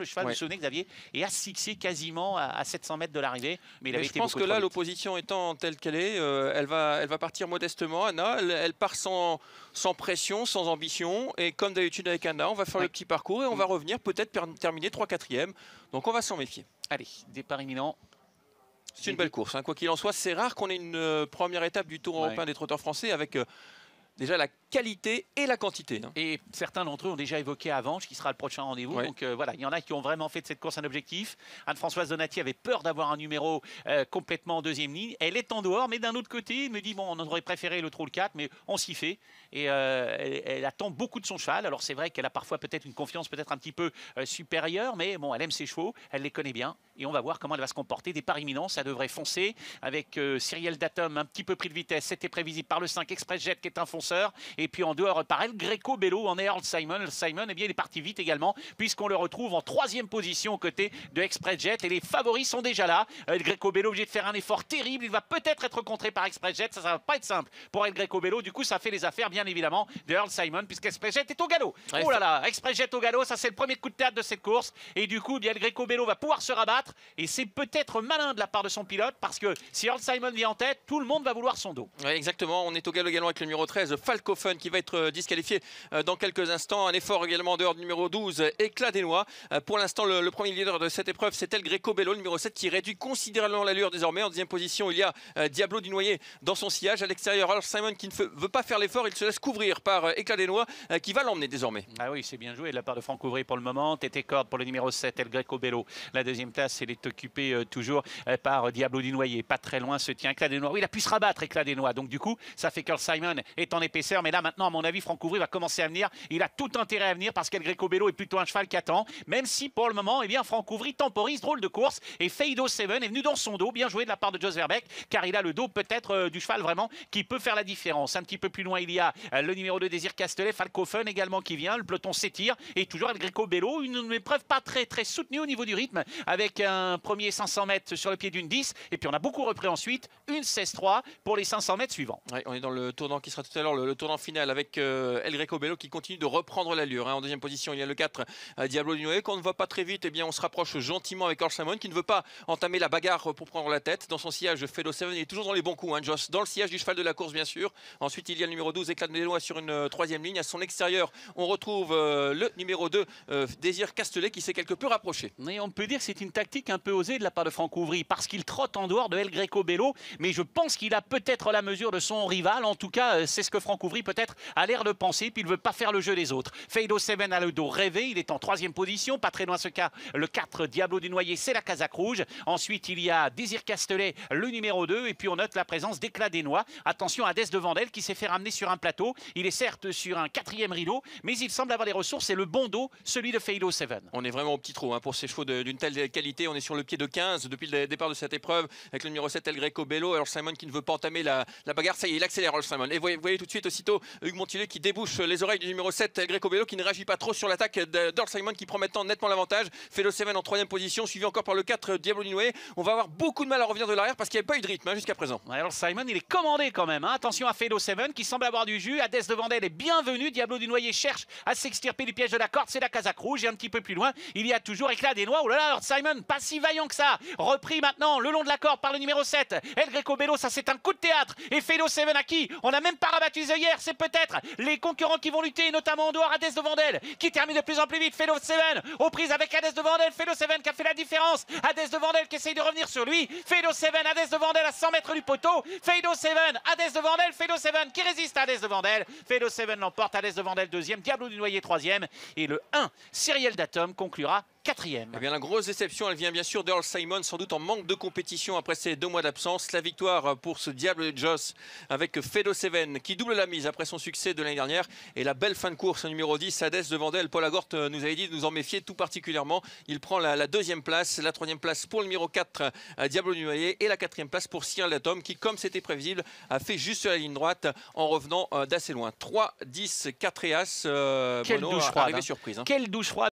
Le cheval, vous vous souvenez, Xavier, est asphyxié quasiment à 700 mètres de l'arrivée. Mais je pense que là, l'opposition étant telle qu'elle est, elle va partir modestement. Anna, elle part sans pression, sans ambition. Et comme d'habitude avec Anna, on va faire le petit parcours et on va revenir peut-être terminer 3-4e. Donc on va s'en méfier. Allez, départ imminent. C'est une belle course, hein. Quoi qu'il en soit, c'est rare qu'on ait une première étape du Tour européen des trotteurs français avec déjà la qualité et la quantité. Hein. Et certains d'entre eux ont déjà évoqué Avanche, qui sera le prochain rendez-vous. Donc voilà, il y en a qui ont vraiment fait de cette course un objectif. Anne-Françoise Donati avait peur d'avoir un numéro complètement en deuxième ligne. Elle est en dehors, mais d'un autre côté, elle me dit, bon, on aurait préféré le trou le 4, mais on s'y fait. Et elle attend beaucoup de son cheval. Alors c'est vrai qu'elle a parfois peut-être une confiance peut-être un petit peu supérieure, mais bon, elle aime ses chevaux, elle les connaît bien. Et on va voir comment elle va se comporter. Départ imminent, ça devrait foncer avec Cyrielle Datum un petit peu pris de vitesse. C'était prévisible par le 5 Express Jet qui est un fonceur. Et puis en dehors par elle, Greco Bello en est Earl Simon. Earl Simon, eh bien, il est parti vite également, puisqu'on le retrouve en 3e position aux côtés de Express Jet. Et les favoris sont déjà là. Greco Bello obligé de faire un effort terrible. Il va peut-être être contré par Express Jet. Ça va pas être simple pour El Greco Bello. Du coup, ça fait les affaires, bien évidemment, de Earl Simon, puisqu'Express Jet est au galop. Oh là là, Express Jet au galop, ça c'est le premier coup de théâtre de cette course. Et du coup, bien, El Greco Bello va pouvoir se rabattre. Et c'est peut-être malin de la part de son pilote, parce que si Earl Simon vient en tête, tout le monde va vouloir son dos. Ouais, exactement. On est au galop également avec le numéro 13, Falcofen, qui va être disqualifié dans quelques instants. Un effort également dehors du numéro 12, Éclat des Noix. Pour l'instant, le premier leader de cette épreuve, c'est El Greco Bello, le numéro 7, qui réduit considérablement l'allure désormais. En deuxième position, il y a Diablo du Noyer dans son sillage. À l'extérieur, alors Simon qui ne veut pas faire l'effort, il se laisse couvrir par Éclat des Noix, qui va l'emmener désormais. Ah oui, c'est bien joué de la part de Franck Ouvry pour le moment. Tété Corde pour le numéro 7, El Greco Bello. La deuxième place, elle est occupée toujours par Diablo du Noyer. Pas très loin se tient Éclat des Noix. Oui, il a pu se rabattre, Éclat des Noix. Donc du coup, ça fait que Simon est en épaisseur. Mais là, maintenant, à mon avis, Franck Ouvry va commencer à venir. Il a tout intérêt à venir parce qu'El Greco Bello est plutôt un cheval qui attend. Même si pour le moment, eh bien, Franck Ouvry temporise, drôle de course. Et Feido Seven est venu dans son dos. Bien joué de la part de Jos Verbeek, car il a le dos peut-être du cheval vraiment qui peut faire la différence. Un petit peu plus loin, il y a le numéro 2, Désir Castelet, Falcofen également qui vient. Le peloton s'étire. Et toujours El Greco Bello, une épreuve pas très soutenue au niveau du rythme, avec un premier 500 mètres sur le pied d'une 10. Et puis on a beaucoup repris ensuite une 16-3 pour les 500 mètres suivants. Ouais, on est dans le tournant qui sera tout à l'heure, le tournant final avec El Greco Bello qui continue de reprendre l'allure. Hein. En deuxième position, il y a le 4, Diablo du Noyer. Quand on ne va pas très vite, eh bien, on se rapproche gentiment avec Earl Simon qui ne veut pas entamer la bagarre pour prendre la tête. Dans son sillage, Fedo Seven est toujours dans les bons coups, hein, Joss. Dans le sillage du cheval de la course, bien sûr. Ensuite, il y a le numéro 12, Éclat des Noix sur une 3e ligne. À son extérieur, on retrouve le numéro 2, Désir Castelet, qui s'est quelque peu rapproché. Mais on peut dire que c'est une tactique un peu osée de la part de Franck Ouvry, parce qu'il trotte en dehors de El Greco Bello. Mais je pense qu'il a peut-être la mesure de son rival. En tout cas, c'est ce que Franck Ouvry peut-être a l'air de penser. Puis il ne veut pas faire le jeu des autres. Feido Seven a le dos rêvé. Il est en 3e position. Pas très loin ce cas. Le 4, Diablo du Noyer, c'est la casaque rouge. Ensuite, il y a Désir Castelet, le numéro 2. Et puis on note la présence d'Éclat des Noix. Attention à Des de Vandel qui s'est fait ramener sur un plateau. Il est certes sur un 4e rideau, mais il semble avoir les ressources et le bon dos, celui de Feido Seven. On est vraiment au petit trou, hein, pour ces chevaux d'une telle qualité. On est sur le pied de 15 depuis le départ de cette épreuve avec le numéro 7, El Greco Bello. Alors Simon qui ne veut pas entamer la bagarre. Ça y est, il accélère, Earl Simon. Et vous voyez tout de suite aussitôt Hugues Montilet qui débouche les oreilles du numéro 7, El Greco Bello, qui ne réagit pas trop sur l'attaque d'Earl Simon, qui prend maintenant nettement l'avantage. Feido Seven en 3e position, suivi encore par le 4, Diablo du Noyer. On va avoir beaucoup de mal à revenir de l'arrière parce qu'il n'y a pas eu de rythme, hein, jusqu'à présent. Alors Simon, il est commandé quand même. Hein. Attention à Feido Seven qui semble avoir du jus. Hadès de Vandel est bienvenu. Diablo du Noyer cherche à s'extirper du piège de la corde. C'est la casaque rouge. Et un petit peu plus loin, il y a toujours Éclat des Noix. Oh là là, alors Simon, pas si vaillant que ça. Repris maintenant le long de la corde par le numéro 7, El Greco Bello. Ça, c'est un coup de théâtre. Et Feido Seven à qui on n'a même pas rabattu les œillères. C'est peut-être les concurrents qui vont lutter, notamment en dehors Hadès de Vandel qui termine de plus en plus vite. Feido Seven aux prises avec Hadès de Vandel. Feido Seven qui a fait la différence. Hadès de Vandel qui essaye de revenir sur lui. Feido Seven, Hadès de Vandel à 100 mètres du poteau. Feido Seven, Hadès de Vandel. Feido Seven qui résiste à Hadès de Vandel. Feido Seven l'emporte. Hadès de Vandel 2e. Diablo du Noyer 3e. Et le 1, Cyrielle Datum conclura 4e. Eh bien, la grosse déception, elle vient bien sûr d'Earl Simon, sans doute en manque de compétition après ces 2 mois d'absence. La victoire pour ce Diable de Joss avec Feido Seven qui double la mise après son succès de l'année dernière. Et la belle fin de course numéro 10, Hadès de Vandel. Paul Agorte nous avait dit de nous en méfier tout particulièrement. Il prend la 2e place, la 3e place pour le numéro 4, Diablo du Noyer, et la 4e place pour Cyrielle Datum qui, comme c'était prévisible, a fait juste sur la ligne droite en revenant d'assez loin. 3, 10, 4 et As. Quelle douche froide. Surprise. Hein. Quelle douche froide.